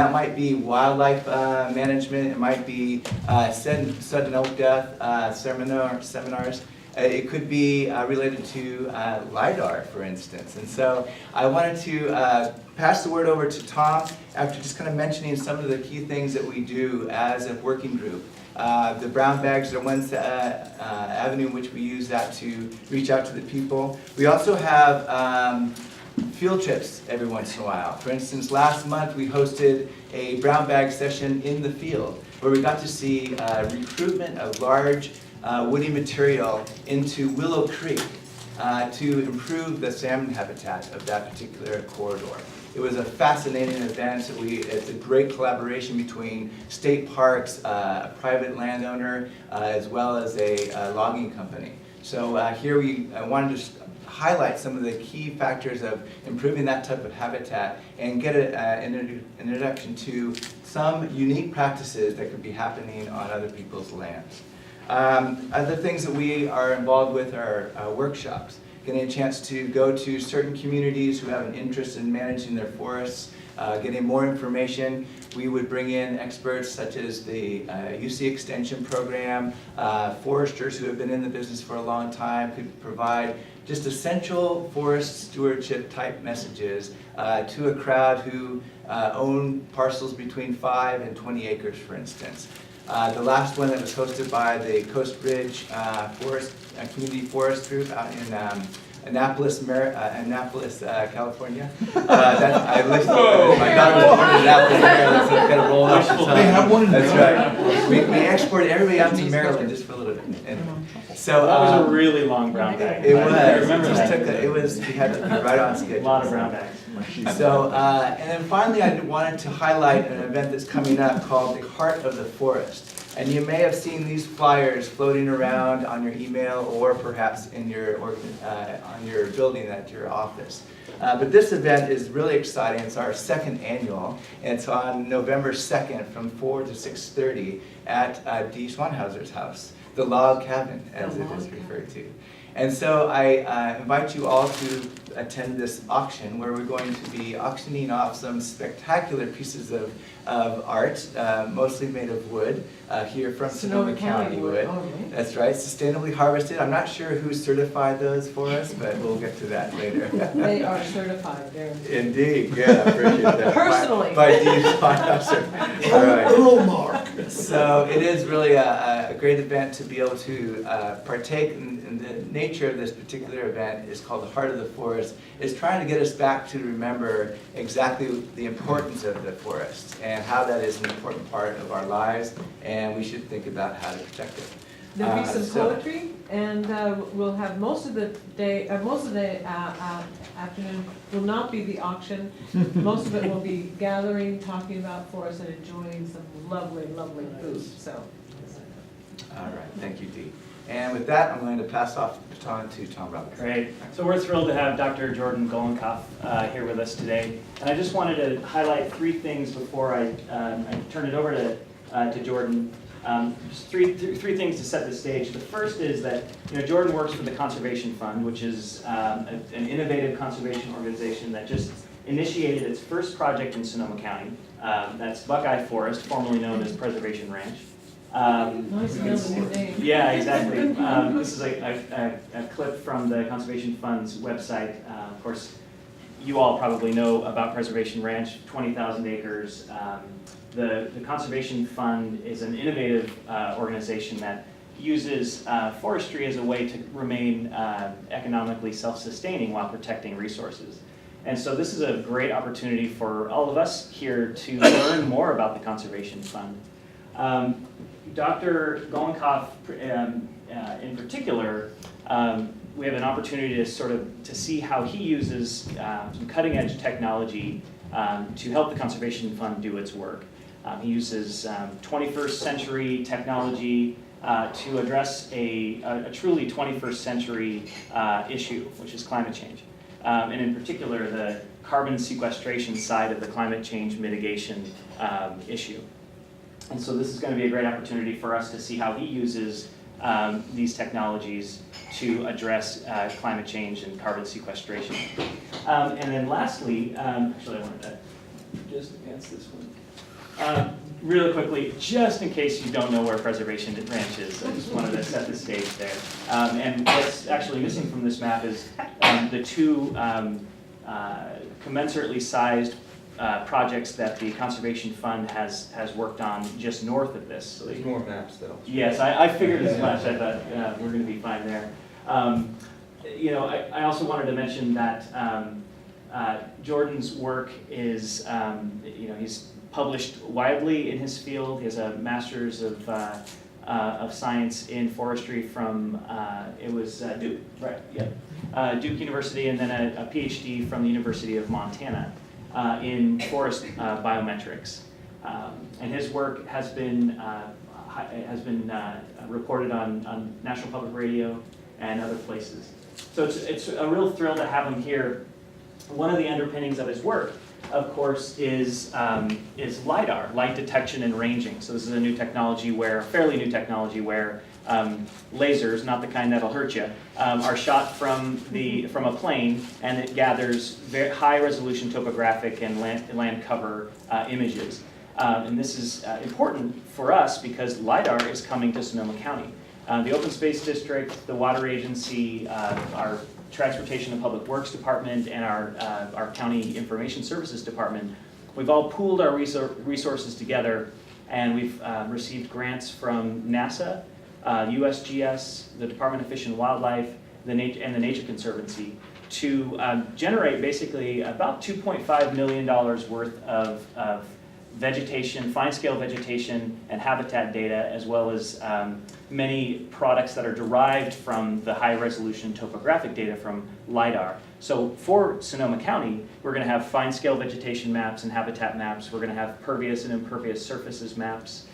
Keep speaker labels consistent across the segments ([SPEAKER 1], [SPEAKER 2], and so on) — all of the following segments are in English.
[SPEAKER 1] That might be wildlife management, it might be sudden oak death seminars. It could be related to LiDAR, for instance. And so I wanted to pass the word over to Tom after just kind of mentioning some of the key things that we do as a working group. The brown bags are one avenue in which we use that to reach out to the people. We also have field trips every once in a while. For instance, last month we hosted a brown bag session in the field where we got to see recruitment of large woody material into Willow Creek to improve the salmon habitat of that particular corridor. It was a fascinating event. It's a great collaboration between state parks, a private landowner, as well as a logging company. So here we wanted to highlight some of the key factors of improving that type of habitat and get an introduction to some unique practices that could be happening on other people's lands. Other things that we are involved with are workshops, getting a chance to go to certain communities who have an interest in managing their forests, getting more information. We would bring in experts such as the UC Extension program, foresters who have been in the business for a long time, could provide just essential forest stewardship type messages to a crowd who own parcels between 5 and 20 acres, for instance. The last one that was hosted by the Coast Ridge Community Forest Group out in Annapolis, California. I listened. My daughter was born in Annapolis, Maryland, so I kind of rolled off the tongue.
[SPEAKER 2] They have one in
[SPEAKER 1] That's
[SPEAKER 2] Maryland.
[SPEAKER 1] right. We exported everybody out to Maryland just for a little bit. And so
[SPEAKER 3] that was a really long brown bag.
[SPEAKER 1] It was.
[SPEAKER 3] I remember
[SPEAKER 1] It just
[SPEAKER 3] that.
[SPEAKER 1] took. We had to be right on schedule.
[SPEAKER 3] A lot of brown bags.
[SPEAKER 1] So, and then finally I wanted to highlight an event that's coming up called the Heart of the Forest. And you may have seen these flyers floating around on your email or perhaps in your on your building at your office. But this event is really exciting. It's our second annual. And it's on November 2nd from 4 to 6:30 at Dee Swanhauser's house, the log cabin as it is referred to. And so I invite you all to attend this auction where we're going to be auctioning off some spectacular pieces of art, mostly made of wood, here from Sonoma County wood. That's right, sustainably harvested. I'm not sure who certified those for us, but we'll get to that later.
[SPEAKER 4] They are certified.
[SPEAKER 1] Indeed, yeah, I appreciate that.
[SPEAKER 4] Personally.
[SPEAKER 1] By Dee Swanhauser. All right.
[SPEAKER 2] Earl Mark.
[SPEAKER 1] So it is really a great event to be able to partake in the nature of this particular event is called the Heart of the Forest. It's trying to get us back to remember exactly the importance of the forest and how that is an important part of our lives, and we should think about how to protect it.
[SPEAKER 4] There'll be some poetry, and we'll have most of the day, most of the afternoon will not be the auction. Most of it will be gathering, talking about forests, and enjoying some lovely, lovely food. So.
[SPEAKER 1] All right, thank you, Dee. And with that, I'm going to pass off the baton to Tom Roberts.
[SPEAKER 3] Great. So we're thrilled to have Dr. Jordan Golenkoff here with us today. And I just wanted to highlight 3 things before I turn it over to Jordan. Just three things to set the stage. The first is that Jordan works for the Conservation Fund, which is an innovative conservation organization that just initiated its first project in Sonoma County. That's Buckeye Forest, formerly known as Preservation Ranch.
[SPEAKER 4] Nice to know the new name.
[SPEAKER 3] Yeah, exactly. This is a clip from the Conservation Fund's website. Of course, you all probably know about Preservation Ranch, 20,000 acres. The Conservation Fund is an innovative organization that uses forestry as a way to remain economically self-sustaining while protecting resources. And so this is a great opportunity for all of us here to learn more about the Conservation Fund. Dr. Golenkoff, in particular, we have an opportunity to see how he uses some cutting-edge technology to help the Conservation Fund do its work. He uses 21st century technology to address a truly 21st century issue, which is climate change. And in particular, the carbon sequestration side of the climate change mitigation issue. And so this is going to be a great opportunity for us to see how he uses these technologies to address climate change and carbon sequestration. And then lastly, actually I wanted to just advance this one. Really quickly, just in case you don't know where Preservation Ranch is, I just wanted to set the stage there. And what's actually missing from this map is the two commensurately sized projects that the Conservation Fund has worked on just north of this.
[SPEAKER 2] So there's more maps though.
[SPEAKER 3] Yes, I figured as much. I thought we're going to be fine there. I also wanted to mention that Jordan's work is, he's published widely in his field. He has a master's of science in forestry from Duke, right? Yeah, Duke University, and then a PhD from the University of Montana in forest biometrics. And his work has been reported on National Public Radio and other places. So it's a real thrill to have him here. One of the underpinnings of his work, of course, is LiDAR, light detection and ranging. So this is a new technology fairly new technology where lasers, not the kind that'll hurt you, are shot from a plane, and it gathers very high resolution topographic and land cover images. And this is important for us because LiDAR is coming to Sonoma County. The Open Space District, the Water Agency, our Transportation and Public Works Department, and our County Information Services Department, we've all pooled our resources together, and we've received grants from NASA, USGS, the Department of Fish and Wildlife, and the Nature Conservancy to generate basically about $2.5 million worth of vegetation, fine-scale vegetation and habitat data, as well as many products that are derived from the high-resolution topographic data from LiDAR. So for Sonoma County, we're going to have fine-scale vegetation maps and habitat maps. We're going to have pervious and impervious surfaces maps,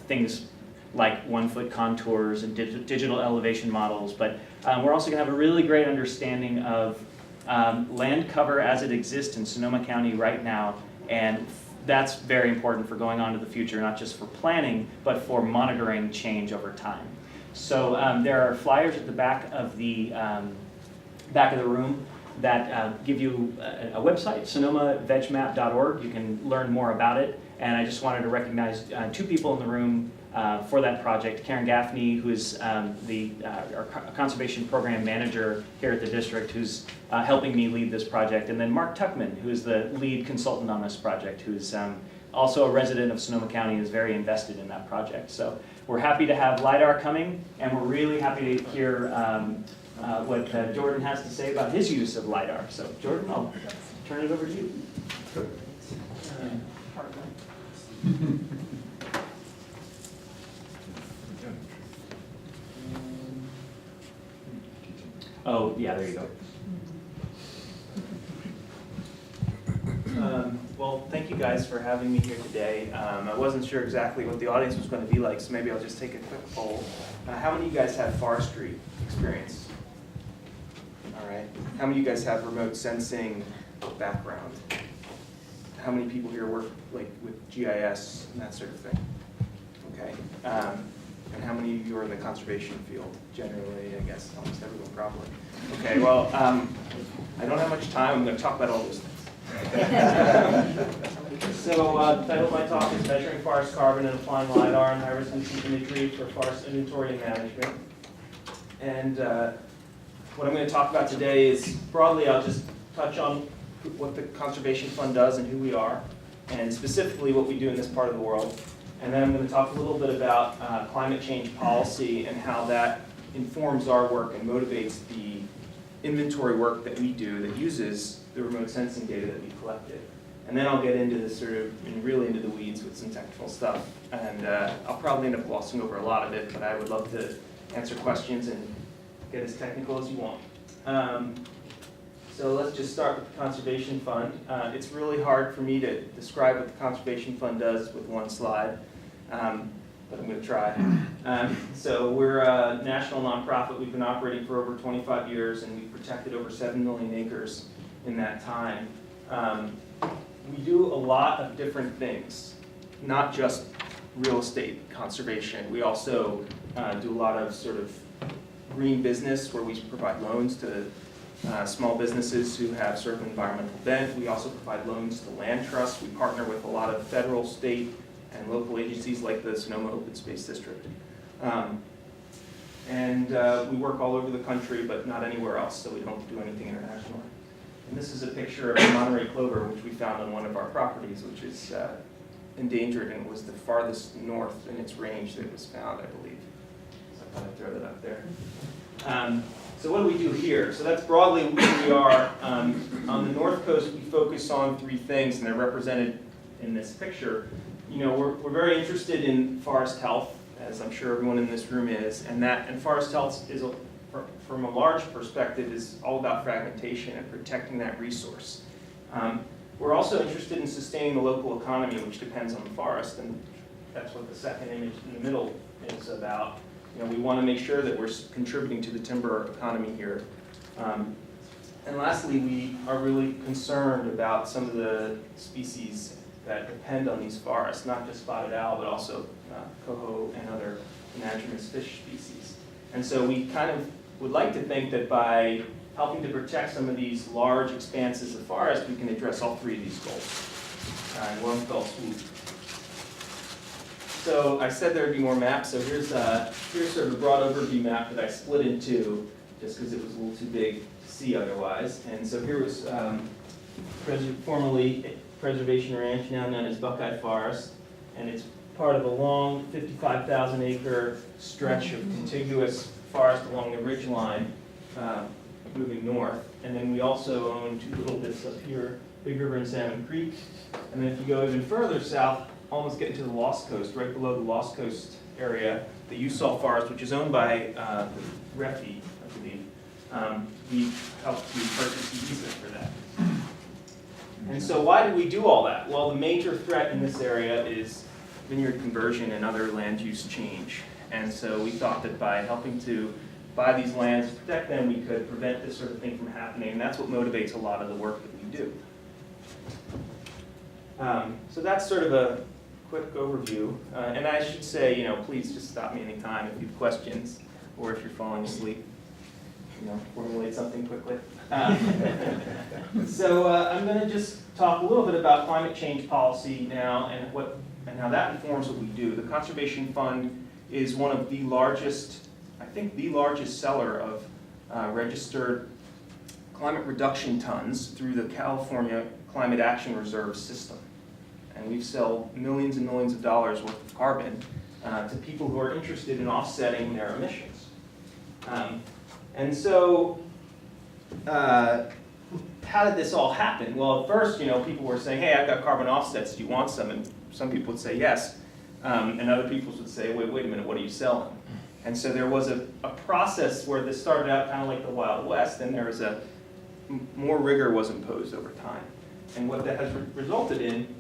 [SPEAKER 3] things like 1-foot contours and digital elevation models. But we're also going to have a really great understanding of land cover as it exists in Sonoma County right now. And that's very important for going on to the future, not just for planning, but for monitoring change over time. So there are flyers at the back of the room that give you a website, sonomavegmap.org. You can learn more about it. And I just wanted to recognize two people in the room for that project. Karen Gaffney, who is our conservation program manager here at the district, who's helping me lead this project. And then Mark Tuckman, who is the lead consultant on this project, who's also a resident of Sonoma County and is very invested in that project. So we're happy to have LiDAR coming, and we're really happy to hear what Jordan has to say about his use of LiDAR. So Jordan, I'll turn it over to you. Oh, yeah, there you go. Well, thank you guys for having me here today. I wasn't sure exactly what the audience was going to be like, so maybe I'll just take a quick poll. How many of you guys have forestry experience? All right. How many of you guys have remote sensing background? How many people here work with GIS and that sort of thing? Okay. And how many of you are in the conservation field? Generally, I guess almost everyone probably. Okay, well, I don't have much time. I'm going to talk about all those things. So the title of my talk is Measuring Forest Carbon and Applying LiDAR and High-Resolution Imagery for Forest Inventory and Management. And what I'm going to talk about today is, broadly, I'll just touch on what the Conservation Fund does and who we are, and specifically what we do in this part of the world. And then I'm going to talk a little bit about climate change policy and how that informs our work and motivates the inventory work that we do that uses the remote sensing data that we collected. And then I'll get into this really into the weeds with some technical stuff. And I'll probably end up glossing over a lot of it, but I would love to answer questions and get as technical as you want. So let's just start with the Conservation Fund. It's really hard for me to describe what the Conservation Fund does with one slide, but I'm going to try. So we're a national nonprofit. We've been operating for over 25 years, and we've protected over 7 million acres in that time. We do a lot of different things, not just real estate conservation. We also do a lot of sort of green business where we provide loans to
[SPEAKER 2] small businesses who have sort of environmental bent. We also provide loans to land trusts. We partner with a lot of federal, state, and local agencies like the Sonoma Open Space District. We work all over the country, but not anywhere else, so we don't do anything international. And this is a picture of the Monterey plover, which we found on one of our properties, which is endangered, and it was the farthest north in its range that it was found, I believe. So I thought I'd throw that up there. So what do we do here? So that's broadly where we are. On the North Coast, we focus on three things, and they're represented in this picture. You know, we're very interested in forest health, as I'm sure everyone in this room is, and forest health is, from a large perspective, is all about fragmentation and protecting that resource. We're also interested in sustaining the local economy, which depends on the forest, and that's what the second image in the middle is about. You know, we want to make sure that we're contributing to the timber economy here. And lastly, we are really concerned about some of the species that depend on these forests, not just spotted owl, but also coho and other anadromous fish species. And so we kind of would like to think that by helping to protect some of these large expanses of forest, we can address all three of these goals in one fell swoop. So I said there would be more maps, so here's sort of a broad overview map that I split in two, just because it was a little too big to see otherwise. And so here was formerly Preservation Ranch, now known as Buckeye Forest, and it's part of a long 55,000 acre stretch of contiguous forest along the ridge line moving north. And then we also own two little bits up here, Big River and Salmon Creek. And then if you go even further south, almost get into the Lost Coast, right below the Lost Coast area, the Usal Forest, which is owned by Refi, I believe. We helped to purchase the easement for that. And so why did we do all that? Well, the major threat in this area is vineyard conversion and other land use change. And so we thought that by helping to buy these lands, protect them, we could prevent this sort of thing from happening. And that's what motivates a lot of the work that we do. So that's sort of a quick overview. And I should say, you know, please just stop me anytime if you have questions or if you're falling asleep. You know, formulate something quickly. So I'm going to just talk a little bit about climate change policy now and how that informs what we do. The Conservation Fund is one of the largest, I think the largest seller of registered climate reduction tons through the California Climate Action Reserve system. And we sell millions and millions of dollars worth of carbon to people who are interested in offsetting their emissions. And so, how did this all happen? Well, at first, you know, people were saying, hey, I've got carbon offsets, do you want some? And some people would say yes, and other people would say, wait a minute, what are you selling? And so there was a process where this started out kind of like the Wild West, and there was more rigor was imposed over time. And what that has resulted in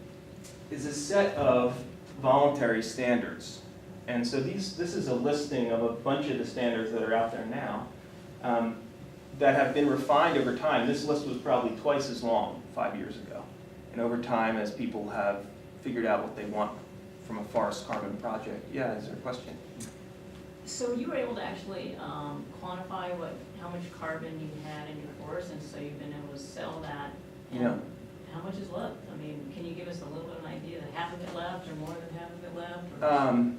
[SPEAKER 2] is a set of voluntary standards. And so this is a listing of a bunch of the standards that are out there now that have been refined over time. This list was probably twice as long 5 years ago. And over time, as people have figured out what they want from a forest carbon project. Yeah, is there a question?
[SPEAKER 5] So you were able to actually quantify how much carbon you had in your forest, and so you've been able to sell that. And
[SPEAKER 2] Yeah.
[SPEAKER 5] how much is left? I mean, can you give us a little bit of an idea that half of it left, or more than half of it left? Or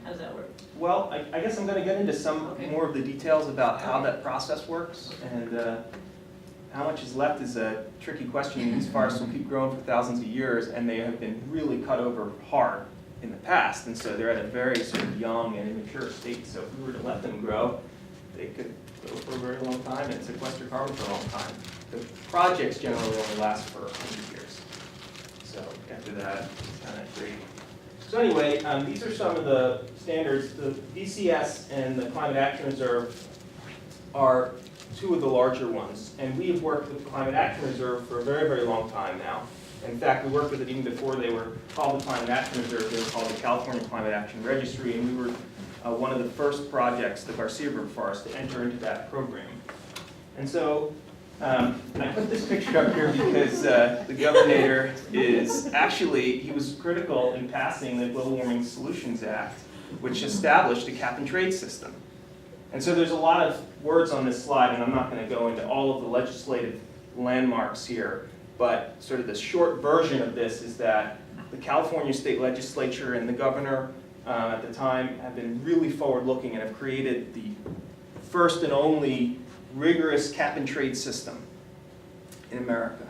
[SPEAKER 5] how does that work?
[SPEAKER 2] Well, I guess I'm going to get into some
[SPEAKER 5] Okay.
[SPEAKER 2] more of the details about how that process works, and how much is left is a tricky question. These forests will keep growing for thousands of years, and they have been really cut over hard in the past, and so they're at a very sort of young and immature state. So if we were to let them grow, they could grow for a very long time and sequester carbon for a long time. The projects generally only last for 100 years. So after that, it's kind of great. So anyway, these are some of the standards. The VCS and the Climate Action Reserve are two of the larger ones. And we have worked with the Climate Action Reserve for a very, very long time now. In fact, we worked with it even before they were called the Climate Action Reserve. They were called the California Climate Action Registry, and we were one of the first projects, the Garcia River Forest, to enter into that program. And so I put this picture up here because the governor is actually, he was critical in passing the Global Warming Solutions Act, which established a cap and trade system. And so there's a lot of words on this slide, and I'm not going to go into all of the legislative landmarks here, but sort of the short version of this is that the California State Legislature and the governor at the time have been really forward-looking and have created the first and only rigorous cap-and-trade system in America.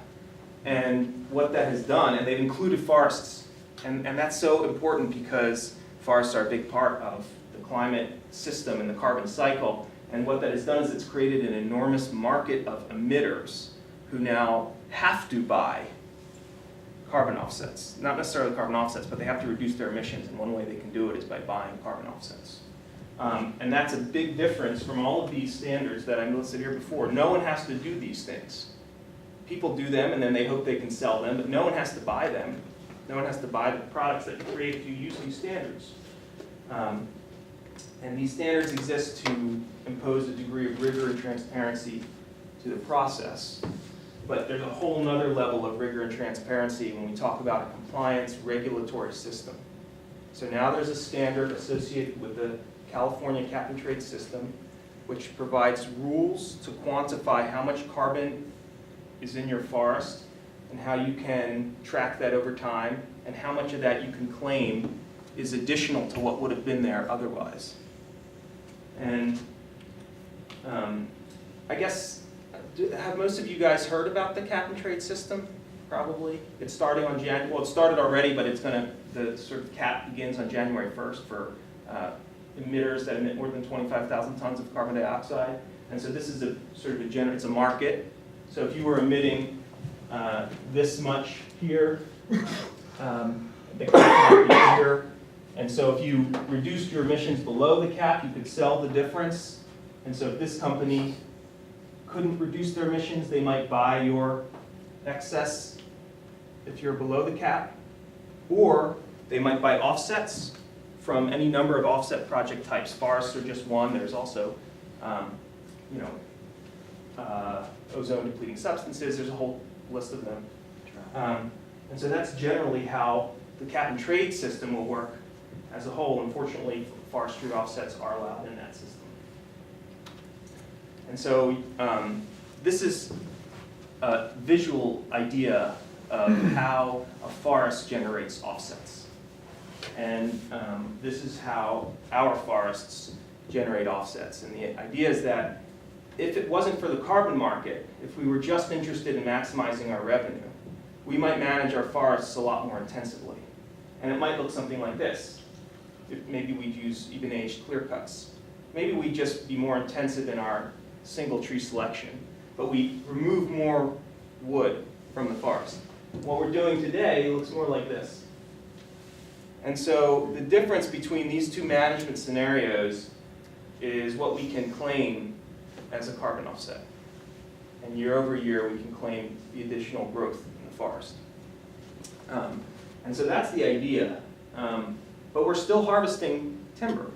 [SPEAKER 2] And what that has done, and they've included forests, and that's so important because forests are a big part of the climate system and the carbon cycle, and what that has done is it's created an enormous market of emitters who now have to buy carbon offsets. Not necessarily carbon offsets, but they have to reduce their emissions, and one way they can do it is by buying carbon offsets. And that's a big difference from all of these standards that I listed here before. No one has to do these things. People do them and then they hope they can sell them, but no one has to buy them. No one has to buy the products that you create if you use these standards. And these standards exist to impose a degree of rigor and transparency to the process. But there's a whole nother level of rigor and transparency when we talk about a compliance regulatory system. So now there's a standard associated with the California cap-and-trade system, which provides rules to quantify how much carbon is in your forest and how you can track that over time and how much of that you can claim is additional to what would have been there otherwise. And I guess, have most of you guys heard about the cap-and-trade system? Probably. It's starting on well, it started already, but the sort of cap begins on January 1st for emitters that emit more than 25,000 tons of carbon dioxide. And so this is a sort of it's a market. So if you were emitting this much here, the cap might be here. And so if you reduced your emissions below the cap, you could sell the difference. And so if this company couldn't reduce their emissions, they might buy your excess if you're below the cap. Or they might buy offsets from any number of offset project types. Forests are just one. There's also ozone depleting substances. There's a whole list of them. And so that's generally how the cap-and-trade system will work as a whole. Unfortunately, forestry offsets are allowed in that system. And so this is a visual idea of how a forest generates offsets. And this is how our forests generate offsets. And the idea is that if it wasn't for the carbon market, if we were just interested in maximizing our revenue, we might manage our forests a lot more intensively. And it might look something like this. Maybe we'd use even-aged clear cuts. Maybe we'd just be more intensive in our single tree selection, but we remove more wood from the forest. What we're doing today looks more like this. And so the difference between these two management scenarios is what we can claim as a carbon offset. And year over year, we can claim the additional growth in the forest. And so that's the idea. But we're still harvesting timber.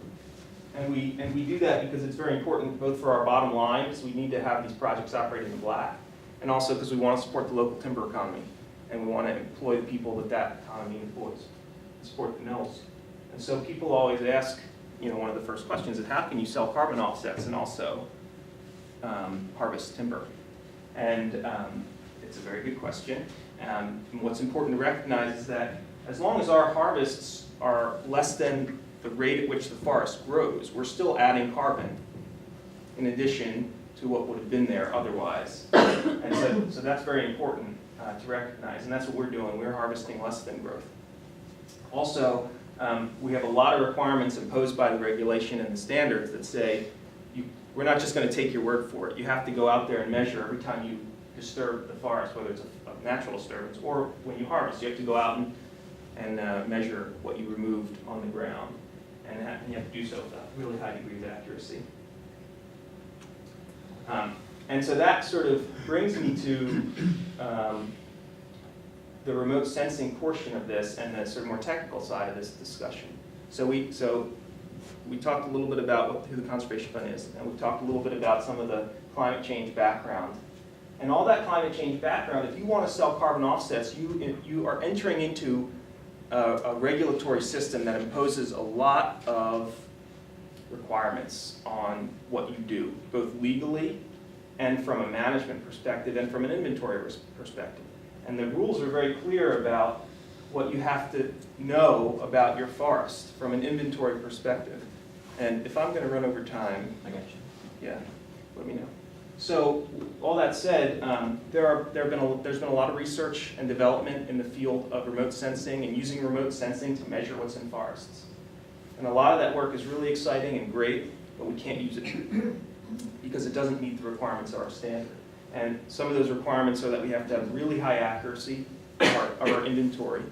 [SPEAKER 2] And we do that because it's very important both for our bottom line, because we need to have these projects operate in the black, and also because we want to support the local timber economy. And we want to employ the people that economy employs, and support the mills. And so people always ask, one of the first questions is, how can you sell carbon offsets and also harvest timber? And it's a very good question. And what's important to recognize is that as long as our harvests are less than the rate at which the forest grows, we're still adding carbon in addition to what would have been there otherwise. And so that's very important to recognize, and that's what we're doing. We're harvesting less than growth. Also, we have a lot of requirements imposed by the regulation and the standards that say, we're not just going to take your word for it. You have to go out there and measure every time you disturb the forest, whether it's a natural disturbance or when you harvest. You have to go out and measure what you removed on the ground. And you have to do so with a really high degree of accuracy. And so that sort of brings me to the remote sensing portion of this and the sort of more technical side of this discussion. So we talked a little bit about who the Conservation Fund is, and we talked a little bit about some of the climate change background. And all that climate change background, if you want to sell carbon offsets, you are entering into a regulatory system that imposes a lot of requirements on what you do, both legally and from a management perspective and from an inventory perspective. And the rules are very clear about what you have to know about your forest from an inventory perspective. And if I'm going to run over time,
[SPEAKER 3] I got you.
[SPEAKER 2] yeah, let me know. So all that said, there's been a lot of research and development in the field of remote sensing and using remote sensing to measure what's in forests. And a lot of that work is really exciting and great, but we can't use it because it doesn't meet the requirements of our standard. And some of those requirements are that we have to have really high accuracy of our inventory.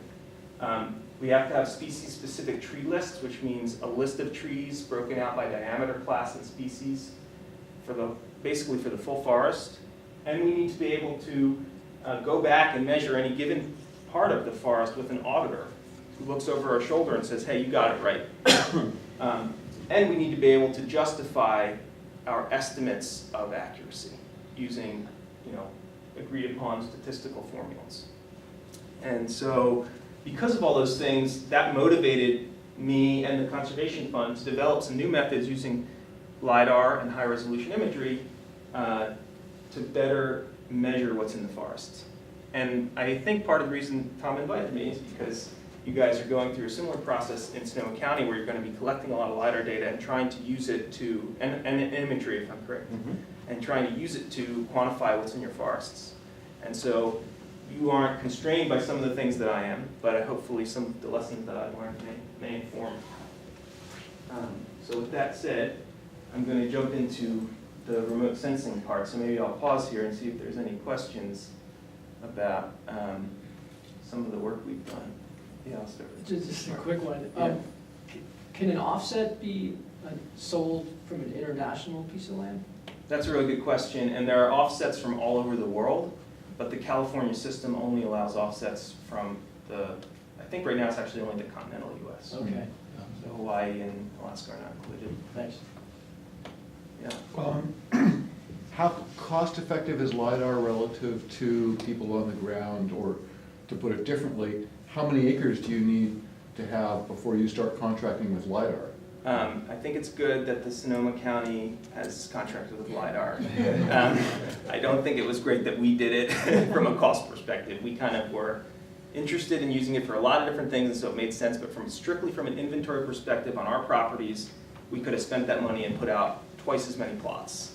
[SPEAKER 2] We have to have species-specific tree lists, which means a list of trees broken out by diameter, class, and species basically for the full forest. And we need to be able to go back and measure any given part of the forest with an auditor who looks over our shoulder and says, hey, you got it right. And we need to be able to justify our estimates of accuracy using, agreed upon statistical formulas. And so because of all those things, that motivated me and the Conservation Fund to develop some new methods using LiDAR and high-resolution imagery to better measure what's in the forests. And I think part of the reason Tom invited me is because you guys are going through a similar process in Sonoma County where you're going to be collecting a lot of LiDAR data and trying to use it to, and imagery if I'm correct, and trying to use it to quantify what's in your forests. And so you aren't constrained by some of the things that I am, but hopefully some of the lessons that I've learned may inform. So with that said, I'm going to jump into the remote sensing part. So maybe I'll pause here and see if there's any questions about some of the work we've done. Yeah, I'll start with
[SPEAKER 6] Just a quick one.
[SPEAKER 2] Yeah.
[SPEAKER 6] Can an offset be sold from an international piece of land?
[SPEAKER 2] That's a really good question, and there are offsets from all over the world, but the California system only allows offsets from I think right now it's actually only the continental US.
[SPEAKER 6] Okay,
[SPEAKER 2] So Hawaii and Alaska are not included.
[SPEAKER 6] thanks.
[SPEAKER 2] Yeah.
[SPEAKER 7] How cost effective is LiDAR relative to people on the ground, or to put it differently, how many acres do you need to have before you start contracting with LiDAR?
[SPEAKER 2] I think it's good that the Sonoma County has contracted with LiDAR. I don't think it was great that we did it from a cost perspective. We kind of were interested in using it for a lot of different things, and so it made sense, but strictly from an inventory perspective on our properties, we could have spent that money and put out twice as many plots.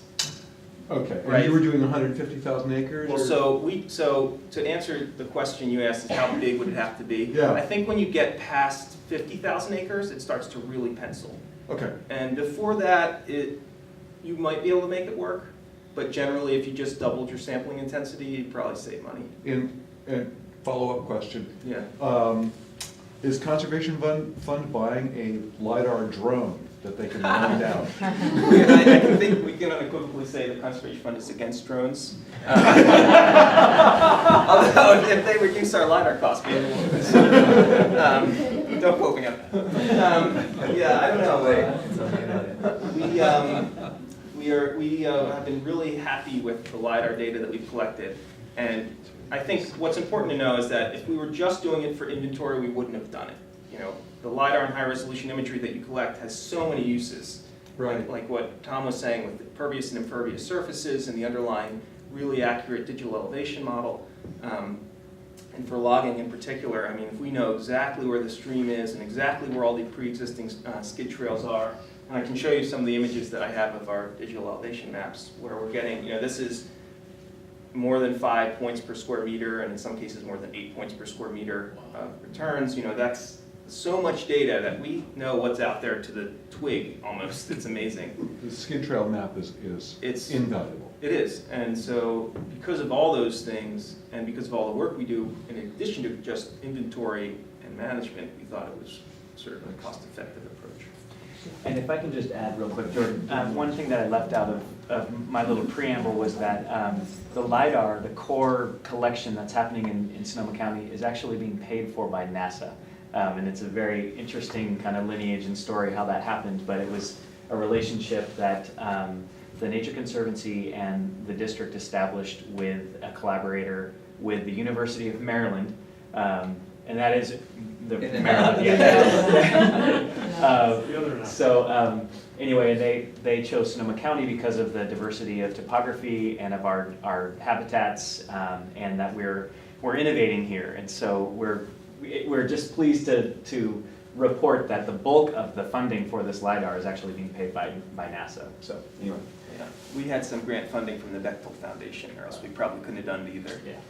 [SPEAKER 7] Okay,
[SPEAKER 2] Right.
[SPEAKER 7] and you were doing 150,000 acres?
[SPEAKER 2] Well,
[SPEAKER 7] or-
[SPEAKER 2] so to answer the question you asked is how big would it have to be?
[SPEAKER 7] Yeah.
[SPEAKER 2] I think when you get past 50,000 acres, it starts to really pencil.
[SPEAKER 7] Okay,
[SPEAKER 2] And before that, you might be able to make it work, but generally if you just doubled your sampling intensity, you'd probably save money.
[SPEAKER 7] and follow-up question.
[SPEAKER 2] Yeah.
[SPEAKER 7] Is Conservation Fund buying a LiDAR drone that they can land down?
[SPEAKER 2] I can think we can unequivocally say the Conservation Fund is against drones. Although if they reduce our LiDAR costs, maybe we'll. Don't quote me on that. Yeah, I don't know. We have been really happy with the LiDAR data that we've collected. And I think what's important to know is that if we were just doing it for inventory, we wouldn't have done it. The LiDAR and high-resolution imagery that you collect has so many uses.
[SPEAKER 7] Right.
[SPEAKER 2] Like what Tom was saying with the pervious and impervious surfaces and the underlying really accurate digital elevation model. And for logging in particular, I mean, if we know exactly where the stream is and exactly where all the pre-existing skid trails are, and I can show you some of the images that I have of our digital elevation maps where we're getting, this is more than 5 points per square meter, and in some cases more than 8 points per square meter returns. That's so much data that we know what's out there to the twig almost. It's amazing.
[SPEAKER 7] The skid trail map is
[SPEAKER 2] It's
[SPEAKER 7] invaluable.
[SPEAKER 2] It is, and so because of all those things, and because of all the work we do, in addition to just inventory and management, we thought it was sort of a cost-effective approach.
[SPEAKER 3] And if I can just add real quick, Jordan, one thing that I left out of my little preamble was that the LiDAR, the core collection that's happening in Sonoma County, is actually being paid for by NASA. And it's a very interesting kind of lineage and story how that happened, but it was a relationship that the Nature Conservancy and the district established with a collaborator with the University of Maryland, and that is the Maryland, yeah. Anyway, they chose Sonoma County because of the diversity of topography and of our habitats, and that we're innovating here. And so we're just pleased to report that the bulk of the funding for this LiDAR is actually being paid by NASA. So anyway.
[SPEAKER 2] Yeah, we had some grant funding from the Bechtel Foundation, or else we probably couldn't have done it either.
[SPEAKER 3] Yeah.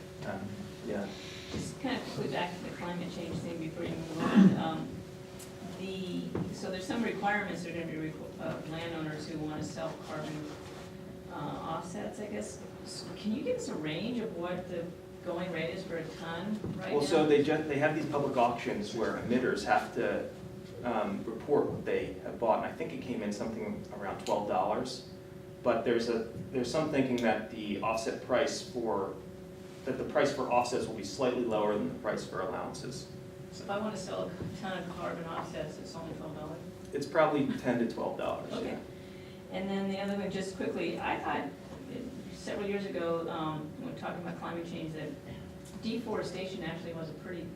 [SPEAKER 2] Yeah.
[SPEAKER 5] Just kind of quickly back to the climate change thing before you move on. So there's some requirements that are going to be landowners who want to sell carbon offsets, I guess. So can you give us a range of what the going rate is for a ton right now?
[SPEAKER 2] Well, so they have these public auctions where emitters have to report what they have bought, and I think it came in something around $12. But there's some thinking that the offset price the price for offsets will be slightly lower than the price for allowances.
[SPEAKER 5] So if I want to sell a ton of carbon offsets, it's only $12?
[SPEAKER 2] It's probably $10 to $12.
[SPEAKER 5] Okay. And then the other one, just quickly, I thought several years ago, when talking about climate change, that deforestation actually was a pretty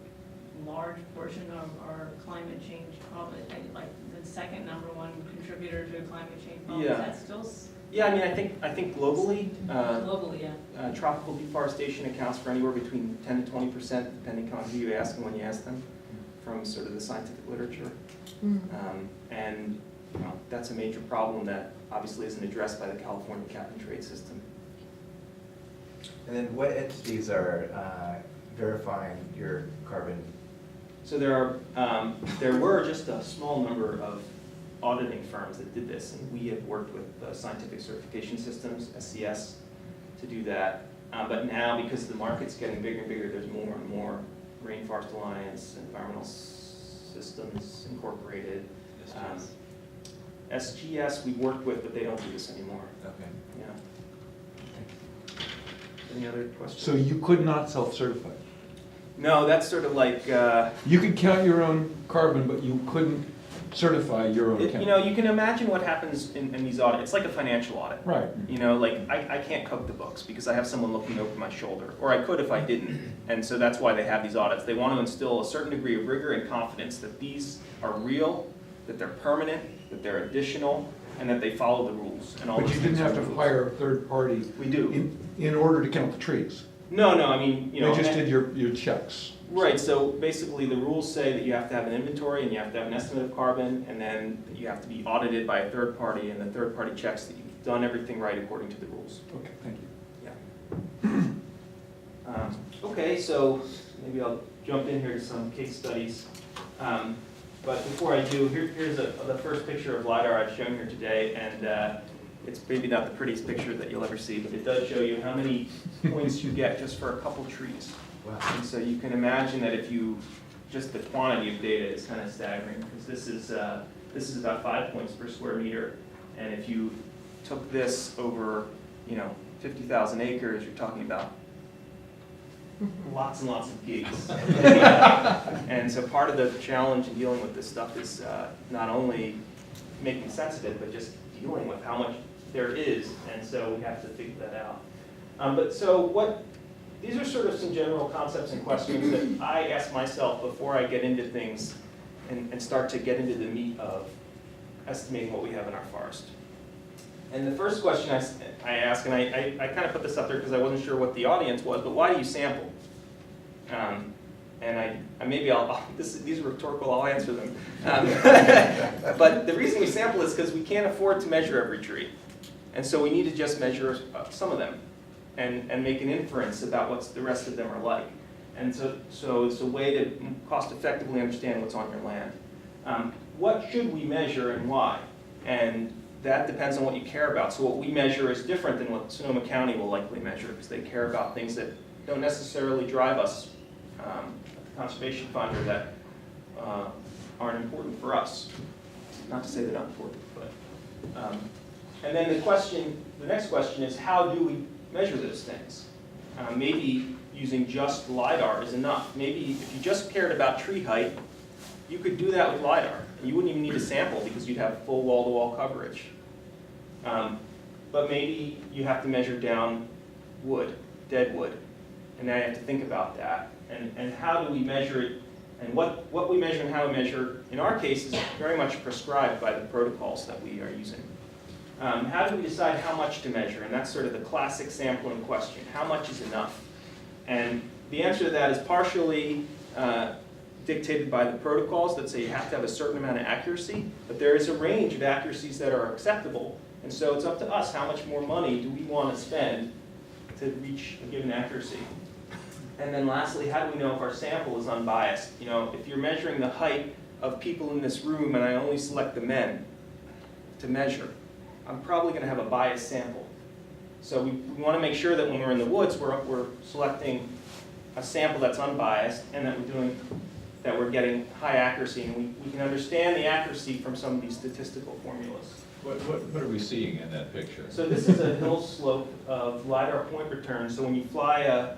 [SPEAKER 5] large portion of our climate change problem, like the second #1 contributor to climate change problem.
[SPEAKER 2] Yeah.
[SPEAKER 5] Is that still?
[SPEAKER 2] Yeah, I mean, I think globally,
[SPEAKER 5] Globally, yeah.
[SPEAKER 2] tropical deforestation accounts for anywhere between 10 to 20%, depending on who you ask and when you ask them, from sort of the scientific literature. And that's a major problem that obviously isn't addressed by the California cap-and-trade system.
[SPEAKER 1] And then what entities are verifying your carbon?
[SPEAKER 2] So there were just a small number of auditing firms that did this, and we have worked with Scientific Certification Systems, SCS, to do that. But now, because the market's getting bigger and bigger, there's more and more Rainforest Alliance, Environmental Systems Incorporated. SGS we worked with, but they don't do this anymore.
[SPEAKER 1] Okay.
[SPEAKER 2] Yeah. Any other questions?
[SPEAKER 7] So you could not self-certify?
[SPEAKER 2] No, that's sort of like,
[SPEAKER 7] You could count your own carbon, but you couldn't certify your own count?
[SPEAKER 2] you can imagine what happens in these audits. It's like a financial audit.
[SPEAKER 7] Right.
[SPEAKER 2] Like I can't cook the books because I have someone looking over my shoulder, or I could if I didn't. And so that's why they have these audits. They want to instill a certain degree of rigor and confidence that these are real, that they're permanent, that they're additional, and that they follow the rules. And all
[SPEAKER 7] But
[SPEAKER 2] those
[SPEAKER 7] you didn't
[SPEAKER 2] things
[SPEAKER 7] have
[SPEAKER 2] are
[SPEAKER 7] to
[SPEAKER 2] rules.
[SPEAKER 7] hire a third party
[SPEAKER 2] We do.
[SPEAKER 7] in order to count the trees?
[SPEAKER 2] No, I mean,
[SPEAKER 7] They just did your checks?
[SPEAKER 2] Right, so basically the rules say that you have to have an inventory and you have to have an estimate of carbon, and then you have to be audited by a third party, and the third party checks that you've done everything right according to the rules.
[SPEAKER 7] Okay, thank you.
[SPEAKER 2] Okay, so maybe I'll jump in here to some case studies. But before I do, here's the first picture of LiDAR I've shown here today, and it's maybe not the prettiest picture that you'll ever see, but it does show you how many points you get just for a couple trees.
[SPEAKER 1] Wow.
[SPEAKER 2] And so you can imagine that just the quantity of data is kind of staggering, because this is about 5 points per square meter, and if you took this over, 50,000 acres, you're talking about lots and lots of gigs. And so part of the challenge in dealing with this stuff is not only making sense of it, but just dealing with how much there is, and so we have to figure that out. These are sort of some general concepts and questions that I ask myself before I get into things and start to get into the meat of estimating what we have in our forest. And the first question I ask, and I kind of put this up there because I wasn't sure what the audience was, but why do you sample? These are rhetorical, I'll answer them. But the reason we sample is because we can't afford to measure every tree. And so we need to just measure some of them and make an inference about what the rest of them are like. And so it's a way to cost effectively understand what's on your land. What should we measure and why? And that depends on what you care about. So what we measure is different than what Sonoma County will likely measure, because they care about things that don't necessarily drive us at the Conservation Fund, or that aren't important for us. Not to say they're not important, but. And then the next question is, how do we measure those things? Maybe using just LiDAR is enough. Maybe if you just cared about tree height, you could do that with LiDAR. And you wouldn't even need a sample because you'd have full wall-to-wall coverage. But maybe you have to measure down wood, dead wood. And now you have to think about that. And how do we measure it And what we measure and how we measure, in our case, is very much prescribed by the protocols that we are using. How do we decide how much to measure? And that's sort of the classic sampling question. How much is enough? And the answer to that is partially dictated by the protocols that say you have to have a certain amount of accuracy, but there is a range of accuracies that are acceptable. And so it's up to us how much more money do we want to spend to reach a given accuracy. And then lastly, how do we know if our sample is unbiased? You know, if you're measuring the height of people in this room and I only select the men to measure, I'm probably going to have a biased sample. So we want to make sure that when we're in the woods, we're selecting a sample that's unbiased and that we're getting high accuracy, and we can understand the accuracy from some of these statistical formulas.
[SPEAKER 8] What are we seeing in that picture?
[SPEAKER 2] So this is a hill slope of LiDAR point return. So when you fly a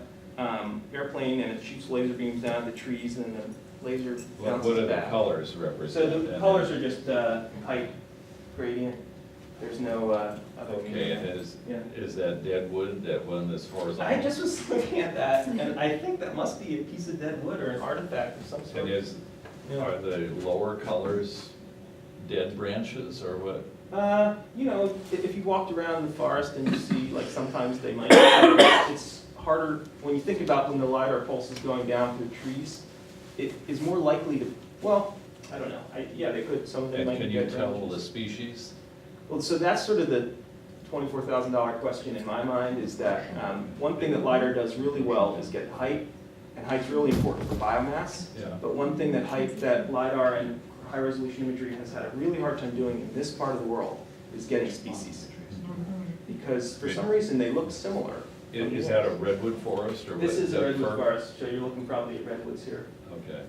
[SPEAKER 2] airplane and it shoots laser beams down the trees and the laser
[SPEAKER 8] What
[SPEAKER 2] bounces
[SPEAKER 8] do the
[SPEAKER 2] back.
[SPEAKER 8] colors
[SPEAKER 2] So
[SPEAKER 8] represent?
[SPEAKER 2] the colors are just height gradient. There's no other
[SPEAKER 8] Okay,
[SPEAKER 2] meaning.
[SPEAKER 8] and
[SPEAKER 2] Yeah.
[SPEAKER 8] is that dead wood, that one that's horizontal?
[SPEAKER 2] I just was looking at that, and I think that must be a piece of dead wood or an artifact of some sort.
[SPEAKER 8] And
[SPEAKER 2] Yeah.
[SPEAKER 8] are the lower colors dead branches or what?
[SPEAKER 2] You know, if you walked around the forest and you see, like, sometimes they might, it's harder, when you think about when the LiDAR pulse is going down through trees, it is more likely to, well, I don't know, yeah, they could, some of them
[SPEAKER 8] And
[SPEAKER 2] might be
[SPEAKER 8] can you
[SPEAKER 2] dead
[SPEAKER 8] tell
[SPEAKER 2] branches.
[SPEAKER 8] the species?
[SPEAKER 2] Well, so that's sort of the $24,000 question in my mind, is that one thing that LiDAR does really well is get height, and height's really important for biomass.
[SPEAKER 8] Yeah.
[SPEAKER 2] But one thing that LiDAR and high-resolution imagery has had a really hard time doing in this part of the world is getting species. Because for some reason, they look similar.
[SPEAKER 8] Is that a redwood forest or what?
[SPEAKER 2] This is a
[SPEAKER 8] that
[SPEAKER 2] redwood
[SPEAKER 8] fir?
[SPEAKER 2] forest, so you're looking probably at redwoods here.
[SPEAKER 8] Okay.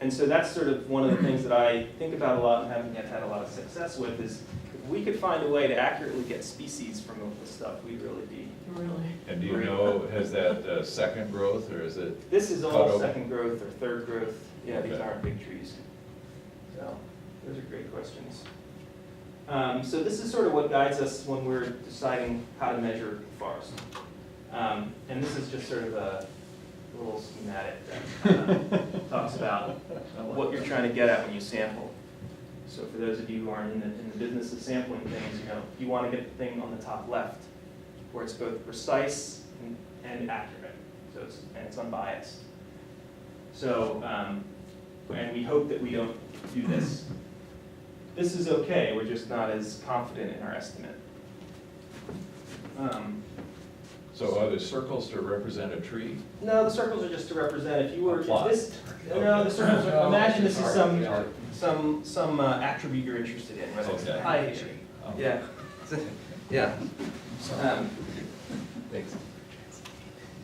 [SPEAKER 2] And so that's sort of one of the things that I think about a lot and haven't yet had a lot of success with, is if we could find a way to accurately get species from this stuff, we'd really be.
[SPEAKER 4] Really?
[SPEAKER 8] And do you know, has that second growth or is it?
[SPEAKER 2] This is
[SPEAKER 8] cut
[SPEAKER 2] all
[SPEAKER 8] over?
[SPEAKER 2] second growth or third growth. Yeah, these
[SPEAKER 8] Okay.
[SPEAKER 2] aren't big trees. So those are great questions. So this is sort of what guides us when we're deciding how to measure the forest. And this is just sort of a little schematic that talks about what you're trying to get at when you sample. So for those of you who aren't in the business of sampling things, you know, you want to get the thing on the top left, where it's both precise and accurate, so it's unbiased. So, and we hope that we don't do this. This is okay, we're just not as confident in our estimate.
[SPEAKER 8] So are the circles to represent a tree?
[SPEAKER 2] No, the circles are just to represent, if you were,
[SPEAKER 8] A plot.
[SPEAKER 2] this, no, the circles are, imagine this is some attribute you're interested in, whether it's
[SPEAKER 8] Okay.
[SPEAKER 2] height,
[SPEAKER 8] Oh.
[SPEAKER 2] yeah. Yeah.
[SPEAKER 8] Thanks.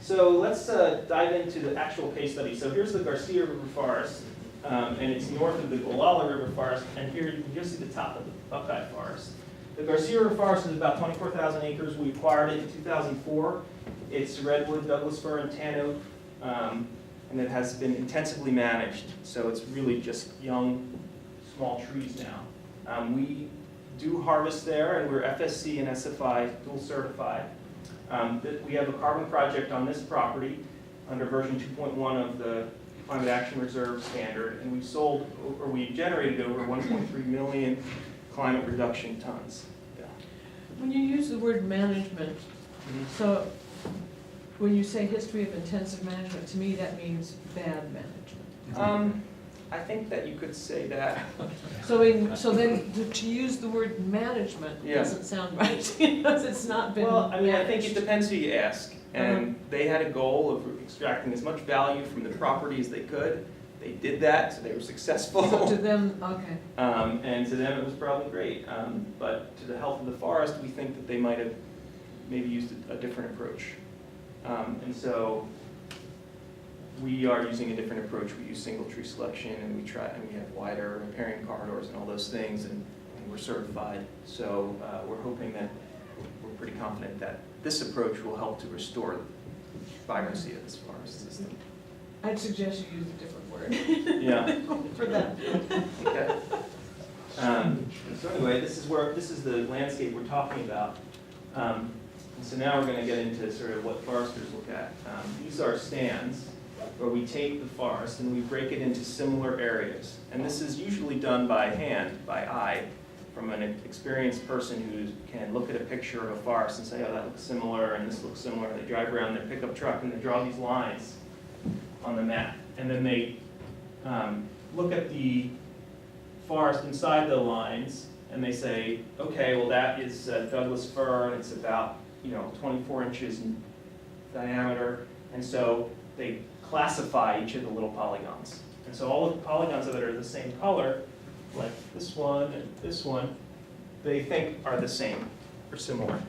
[SPEAKER 2] So let's dive into the actual case study. So here's the Garcia River Forest, and it's north of the Gualala River Forest, and here you can just see the top of the Buckeye Forest. The Garcia River Forest is about 24,000 acres. We acquired it in 2004. It's redwood, Douglas fir, and tan oak, and it has been intensively managed. So it's really just young, small trees now. We do harvest there, and we're FSC and SFI dual certified. We have a carbon project on this property under version 2.1 of the Climate Action Reserve standard, and we've generated over 1.3 million climate reduction tons. Yeah.
[SPEAKER 4] When you use the word management, so when you say history of intensive management, to me that means bad management.
[SPEAKER 2] I think that you could say that.
[SPEAKER 4] So then to use the word management
[SPEAKER 2] Yeah.
[SPEAKER 4] doesn't sound right, because it's not been
[SPEAKER 2] Well, I mean, I think it
[SPEAKER 4] managed.
[SPEAKER 2] depends who you ask. And they had a goal of extracting as much value from the property as they could. They did that, so they were successful.
[SPEAKER 4] So to them, okay.
[SPEAKER 2] And to them, it was probably great. But to the health of the forest, we think that they might have maybe used a different approach. And so we are using a different approach. We use single tree selection, and we have wider riparian corridors and all those things, and we're certified. So we're hoping that we're pretty confident that this approach will help to restore the vibrancy of this forest system.
[SPEAKER 4] I'd suggest you use a different word
[SPEAKER 2] Yeah.
[SPEAKER 4] for that.
[SPEAKER 2] Okay. So anyway, this is the landscape we're talking about. And so now we're going to get into sort of what foresters look at. These are stands. where we take the forest and we break it into similar areas. And this is usually done by hand, by eye, from an experienced person who can look at a picture of a forest and say, oh, that looks similar, and this looks similar. They drive around their pickup truck and they draw these lines on the map. And then they look at the forest inside the lines, and they say, okay, well, that is Douglas fir, and it's about 24 inches in diameter. And so they classify each of the little polygons. And so all of the polygons that are the same color, like this one and this one, they think are the same or similar.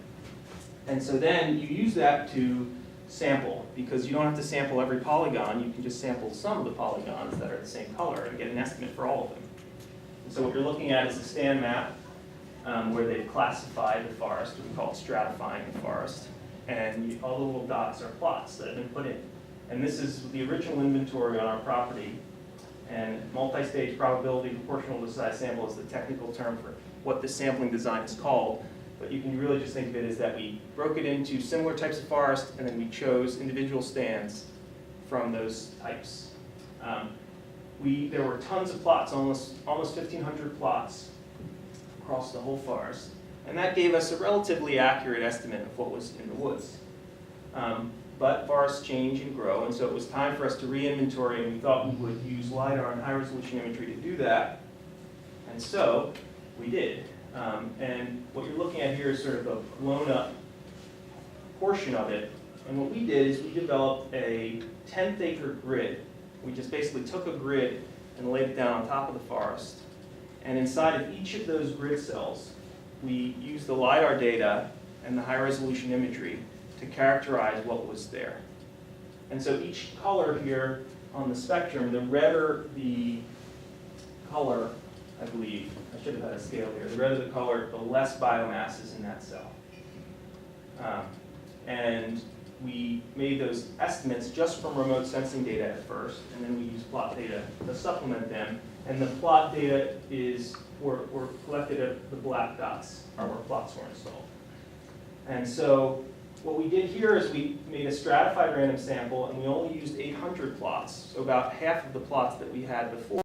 [SPEAKER 2] And so then you use that to sample, because you don't have to sample every polygon, you can just sample some of the polygons that are the same color and get an estimate for all of them. And so what you're looking at is a stand map where they've classified the forest, we call it stratifying the forest, and all the little dots are plots that have been put in. And this is the original inventory on our property. And multi-stage probability proportional to size sample is the technical term for what this sampling design is called. But you can really just think of it as that we broke it into similar types of forest, and then we chose individual stands from those types. There were tons of plots, almost 1,500 plots across the whole forest. And that gave us a relatively accurate estimate of what was in the woods. But forests change and grow, and so it was time for us to re-inventory, and we thought we would use LiDAR and high-resolution imagery to do that. And so we did. And what you're looking at here is sort of a blown-up portion of it. And what we did is we developed a 10th acre grid. We just basically took a grid and laid it down on top of the forest. And inside of each of those grid cells, we used the LiDAR data and the high-resolution imagery to characterize what was there. And so each color here on the spectrum, the redder the color, I believe, I should have had a scale here, the redder the color, the less biomass is in that cell. And we made those estimates just from remote sensing data at first, and then we used plot data to supplement them. And the plot data were collected at the black dots, are where plots were installed. And so what we did here is we made a stratified random sample, and we only used 800 plots, so about half of the plots that we had before.